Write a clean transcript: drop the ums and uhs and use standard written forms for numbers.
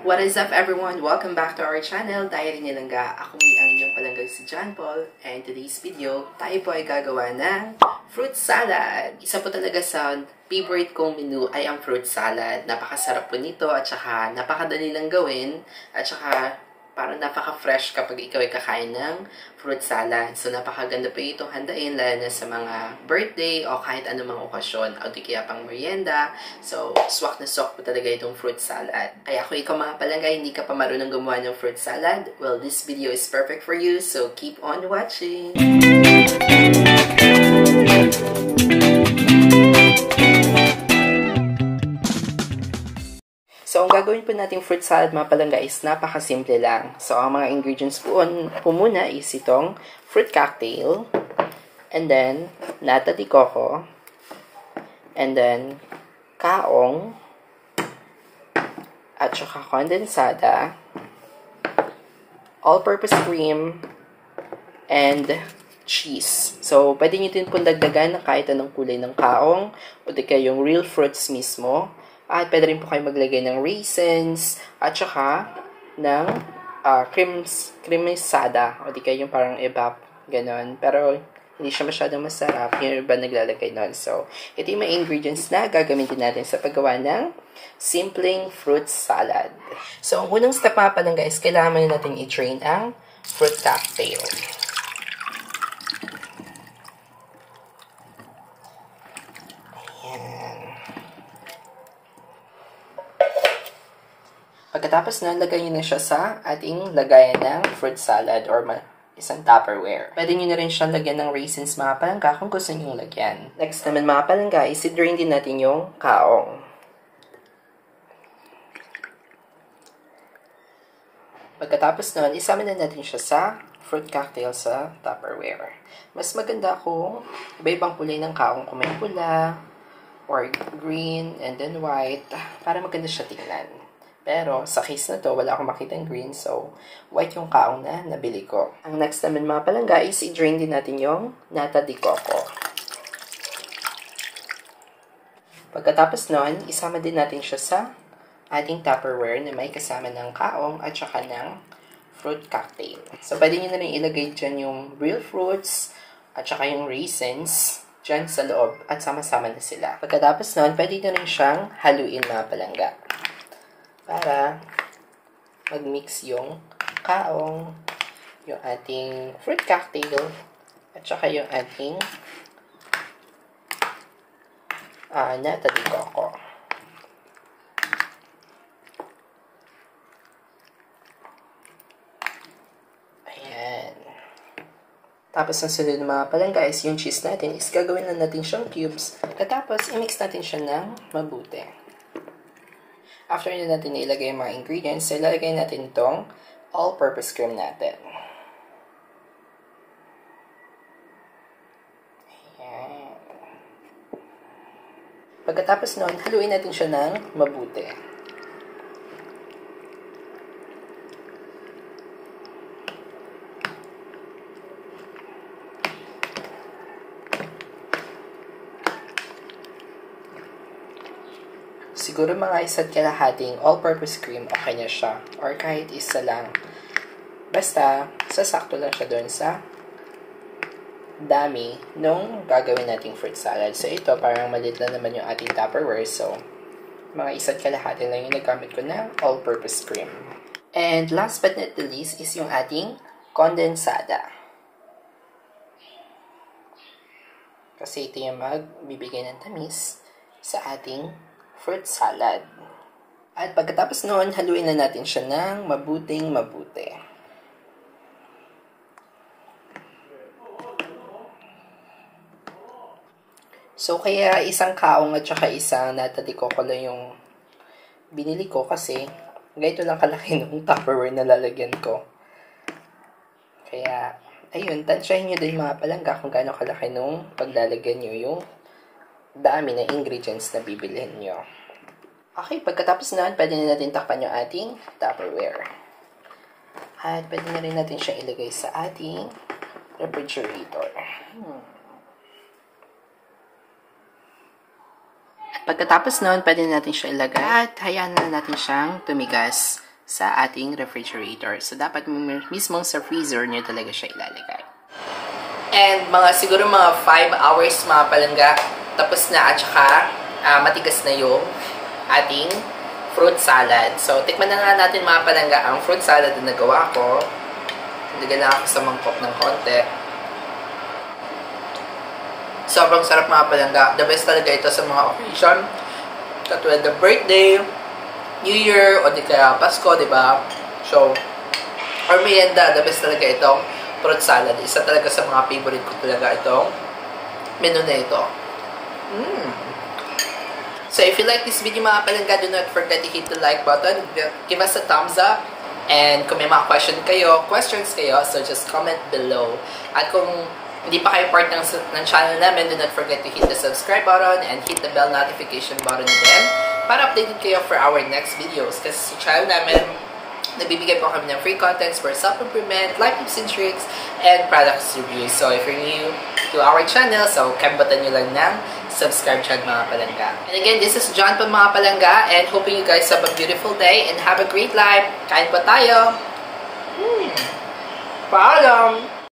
What is up everyone? Welcome back to our channel, Tayo rin Nilangga. Ako ang inyong palanggang si John Paul. And today's video, tayo po ay gagawa ng fruit salad. Isa po talaga sa favorite kong menu ay ang fruit salad. Napakasarap po nito at saka napakadali lang gawin. At saka parang napaka-fresh kapag ikaw ay kakain ng fruit salad. So, napakaganda po itong handain, lalo na sa mga birthday o kahit anumang okasyon o di kaya pang merienda. So, swak na swak po talaga itong fruit salad. Kaya kung ikaw mga palangay, hindi ka pa marunong gumawa ng fruit salad, well, this video is perfect for you. So, keep on watching! So, ang gagawin po nating fruit salad mga palangga is napakasimple lang. So, ang mga ingredients po muna is itong fruit cocktail, and then nata de coco, and then kaong, at saka kondensada, all-purpose cream, and cheese. So, pwede nyo din po dagdagan ng kahit anong kulay ng kaong, o di kaya yung real fruits mismo. At pwede rin po kayo maglagay ng raisins at saka ng cremisada o di kayo yung parang evap, ganon. Pero hindi siya masyadong masarap. Yung iba naglalagay nun. So, ito yung mga ingredients na gagamitin natin sa paggawa ng simpleng fruit salad. So, ang unang step pa lang guys, kailangan natin i-drain ang fruit cocktail. Pagkatapos na, lagay nyo na siya sa ating lagayan ng fruit salad or isang Tupperware. Pwede nyo na rin siyang lagyan ng raisins mga palangga kung gusto nyo lagyan. Next naman mga palangga, isi-drain din natin yung kaong. Pagkatapos nun, isama na natin siya sa fruit cocktail sa Tupperware. Mas maganda kung iba-ibang kulay ng kaong, kung may pula, or green, and then white, para maganda siya tingnan. Pero, sa case na to, wala akong makitang green, so white yung kaong na nabili ko. Ang next naman mga palangga is i-drain din natin yung nata de coco. Pagkatapos nun, isama din natin siya sa ating Tupperware na may kasama ng kaong at saka ng fruit cocktail. So, pwede nyo na rin ilagay dyan yung real fruits at saka yung raisins dyan sa loob at sama-sama na sila. Pagkatapos nun, pwede nyo rin siyang haluin mga palangga para mag-mix yung kaong, yung ating fruit cocktail, at saka yung ating nata de coco. Ayan. Tapos, ang sunod ng mga palangga is yung cheese natin is gagawin lang natin siyang cubes. Katapos, i-mix natin siya ng mabuti. After na natin ilagay yung mga ingredients, so ilalagay natin itong all-purpose cream natin. Ayan. Pagkatapos nun, haluin natin siya ng mabuti. Siguro mga isa't kalahating all-purpose cream, okay na siya. Or kahit isa lang. Basta, sasakto lang siya doon sa dami nung gagawin nating fruit salad. So, ito, parang maliit lang naman yung ating Tupperware. So, mga isa't kalahati lang yung nagamit ko na all-purpose cream. And last but not the least is yung ating kondensada. Kasi ito yung magbibigay ng tamis sa ating fruit salad. At pagkatapos noon, haluin na natin siya ng mabuting mabuti. So, kaya isang kaong at saka isang nata de coco lang yung binili ko kasi ganito lang kalaki ng Tupperware na lalagyan ko. Kaya, ayun, tansyahin nyo din mga palangga kung gaano kalaki nung paglalagyan nyo yung dami ng ingredients na bibilhin nyo. Okay, pagkatapos na, pwede na natin takpan yung ating Tupperware. At pwede na rin natin siya ilagay sa ating refrigerator. Pagkatapos nun, pwede natin siya ilagay at hayaan na natin siyang tumigas sa ating refrigerator. So, dapat mismong sa freezer nyo talaga siya ilalagay. And siguro mga 5 hours mga palangga, tapos na at saka matigas na yung ating fruit salad. So, tikman na nga natin mga palangga ang fruit salad na nagawa ko. Nilagyan na ako sa mangkok ng konti. Sobrang sarap mga palangga. The best talaga ito sa mga occasion. Katulad ng birthday, New Year, o di kaya Pasko, di ba? So, or meryenda, the best talaga itong fruit salad. Isa talaga sa mga favorite ko talaga itong menu na ito. So, if you like this video mga palangga, do not forget to hit the like button. Give us a thumbs up. And kung may mga questions kayo, so just comment below. At kung hindi pa kayo part ng channel namin, do not forget to hit the subscribe button and hit the bell notification button again para updated kayo for our next videos. Kasi sa channel namin, nagbibigay po kami ng free contents for self-improvement, life tips and tricks, and products reviews. So if you're new to our channel, so kambutan nyo lang ng subscribe channel mga palangga. And again, this is John po mga palangga, and hoping you guys have a beautiful day and have a great life. Kain po tayo! Paalam!